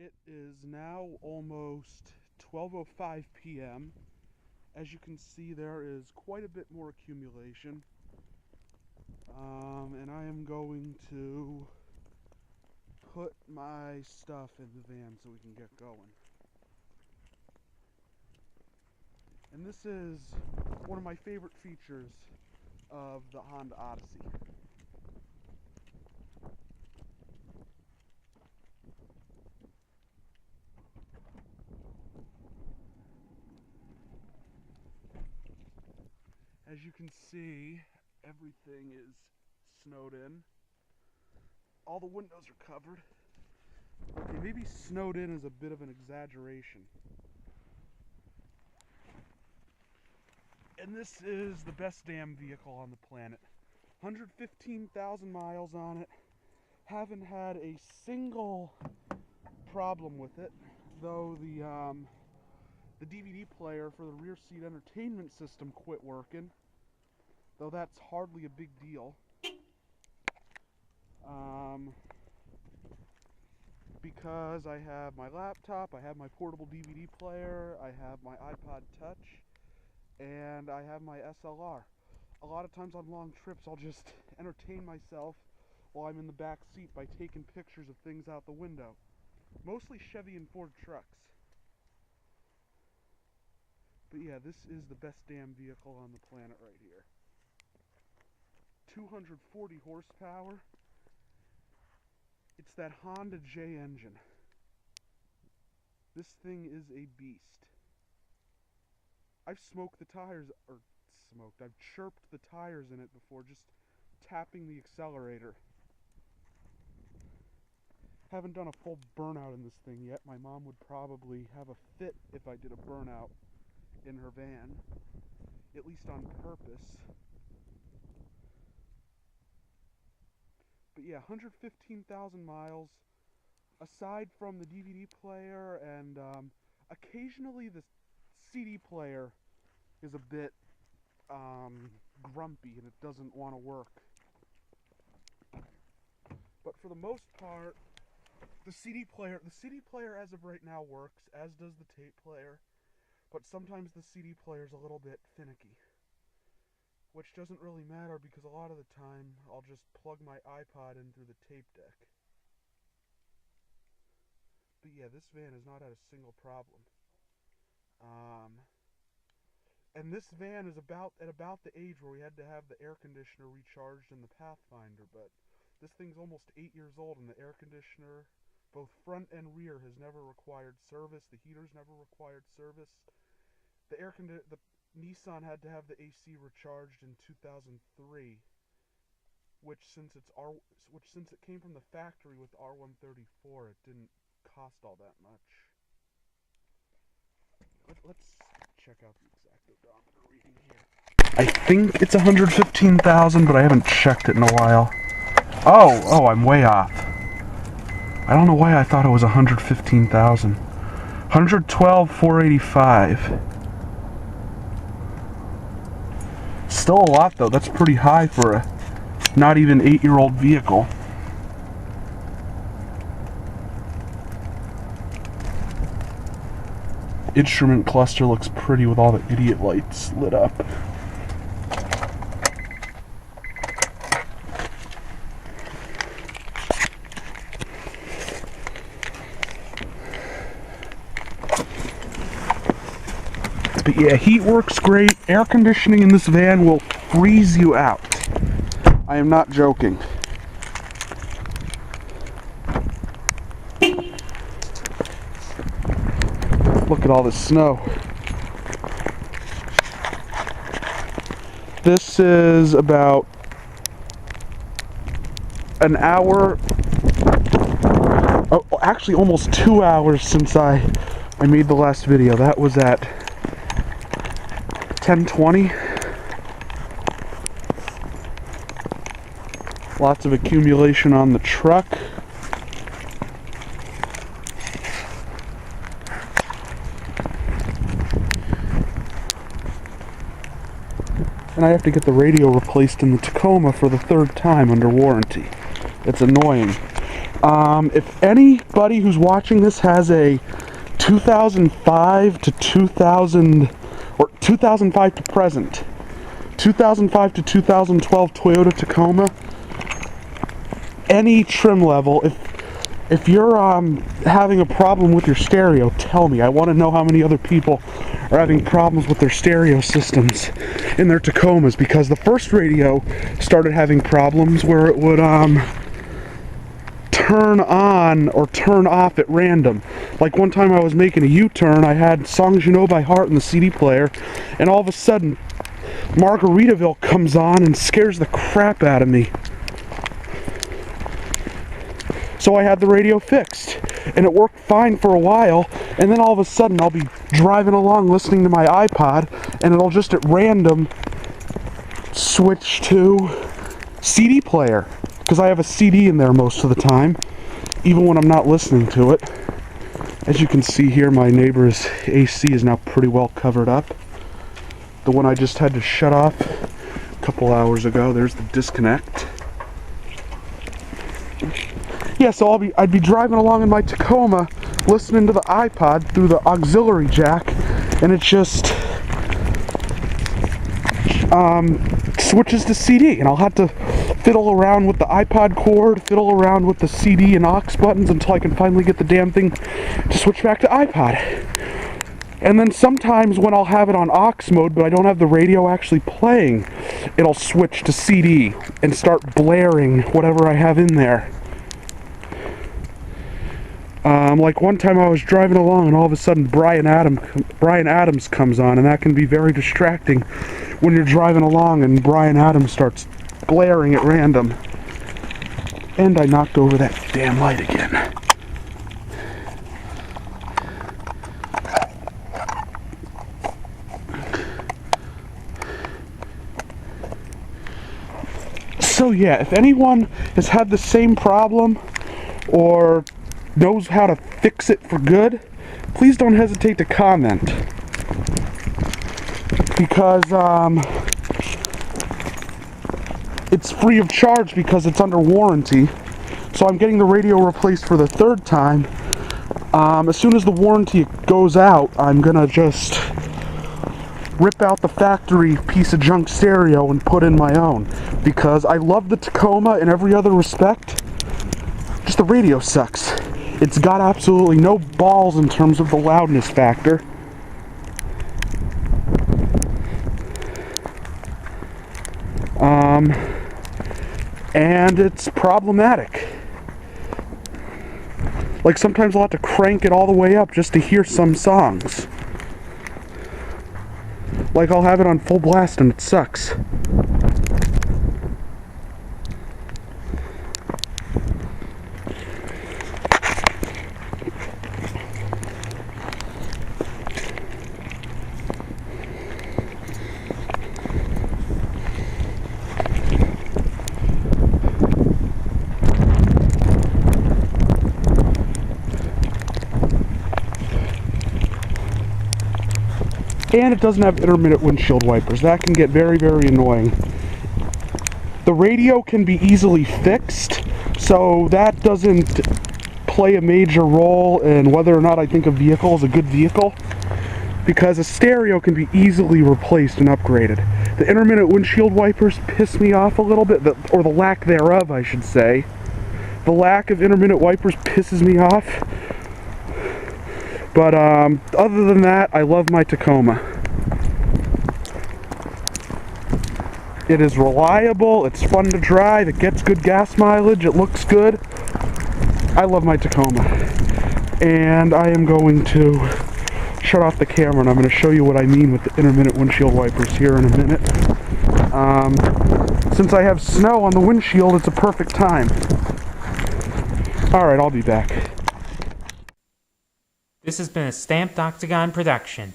It is now almost 12:05 p.m. As you can see, there is quite a bit more accumulation. And I am going to put my stuff in the van so we can get going. And this is one of my favorite features of the Honda Odyssey. As you can see, everything is snowed in. All the windows are covered. Okay, maybe snowed in is a bit of an exaggeration. And this is the best damn vehicle on the planet. 115,000 miles on it. Haven't had a single problem with it, though the DVD player for the rear seat entertainment system quit working, though that's hardly a big deal. Because I have my laptop, I have my portable DVD player, I have my iPod Touch, and I have my SLR. A lot of times on long trips I'll just entertain myself while I'm in the back seat by taking pictures of things out the window. Mostly Chevy and Ford trucks. But yeah, this is the best damn vehicle on the planet right here. 240 horsepower. It's that Honda J engine. This thing is a beast. I've smoked the tires, I've chirped the tires in it before just tapping the accelerator. Haven't done a full burnout in this thing yet. My mom would probably have a fit if I did a burnout in her van, at least on purpose. But yeah, 115,000 miles. Aside from the DVD player and occasionally the CD player is a bit grumpy and it doesn't want to work. But for the most part, the CD player as of right now works, as does the tape player. But sometimes the CD player is a little bit finicky, which doesn't really matter because a lot of the time I'll just plug my iPod in through the tape deck. But yeah, this van has not had a single problem. And this van is at about the age where we had to have the air conditioner recharged in the Pathfinder, but this thing's almost 8 years old and the air conditioner, both front and rear, has never required service. The heater's never required service. The Nissan had to have the AC recharged in 2003, which since it came from the factory with R134, it didn't cost all that much. Let's check out the exact odometer reading here. I think it's 115,000, but I haven't checked it in a while. Oh, I'm way off. I don't know why I thought it was 115,000. 112,485. Still a lot though. That's pretty high for a not even 8-year-old vehicle. Instrument cluster looks pretty with all the idiot lights lit up. But yeah, heat works great. Air conditioning in this van will freeze you out. I am not joking. Look at all this snow. This is about an hour, actually almost 2 hours since I made the last video. That was at 10:20. Lots of accumulation on the truck. And I have to get the radio replaced in the Tacoma for the 3rd time under warranty. It's annoying. If anybody who's watching this has a 2005 to 2000, or 2005 to present, 2005 to 2012 Toyota Tacoma, any trim level, if you're having a problem with your stereo, tell me. I want to know how many other people are having problems with their stereo systems in their Tacomas, because the first radio started having problems where it would turn on or turn off at random. Like one time I was making a U-turn, I had Songs You Know by Heart in the CD player, and all of a sudden Margaritaville comes on and scares the crap out of me. So I had the radio fixed, and it worked fine for a while, and then all of a sudden I'll be driving along listening to my iPod, and it'll just at random switch to CD player, because I have a CD in there most of the time, even when I'm not listening to it. As you can see here, my neighbor's AC is now pretty well covered up. The one I just had to shut off a couple hours ago, there's the disconnect. Yeah, so I'd be driving along in my Tacoma, listening to the iPod through the auxiliary jack, and it just switches to CD, and I'll have to fiddle around with the iPod cord, fiddle around with the CD and aux buttons until I can finally get the damn thing to switch back to iPod. And then sometimes when I'll have it on aux mode, but I don't have the radio actually playing, it'll switch to CD and start blaring whatever I have in there. Like one time I was driving along and all of a sudden Bryan Adams comes on, and that can be very distracting when you're driving along and Bryan Adams starts blaring at random. And I knocked over that damn light again. So yeah, if anyone has had the same problem or knows how to fix it for good, please don't hesitate to comment, because it's free of charge because it's under warranty. So I'm getting the radio replaced for the third time. As soon as the warranty goes out, I'm gonna just rip out the factory piece of junk stereo and put in my own, because I love the Tacoma in every other respect, just the radio sucks. It's got absolutely no balls in terms of the loudness factor. And it's problematic. Like sometimes I'll have to crank it all the way up just to hear some songs. Like I'll have it on full blast and it sucks. And it doesn't have intermittent windshield wipers. That can get very, very annoying. The radio can be easily fixed, so that doesn't play a major role in whether or not I think a vehicle is a good vehicle, because a stereo can be easily replaced and upgraded. The intermittent windshield wipers piss me off a little bit, or the lack thereof, I should say. The lack of intermittent wipers pisses me off. But other than that, I love my Tacoma. It is reliable, it's fun to drive, it gets good gas mileage, it looks good. I love my Tacoma. And I am going to shut off the camera and I'm going to show you what I mean with the intermittent windshield wipers here in a minute. Since I have snow on the windshield, it's a perfect time. Alright, I'll be back. This has been a Stamped Octagon production.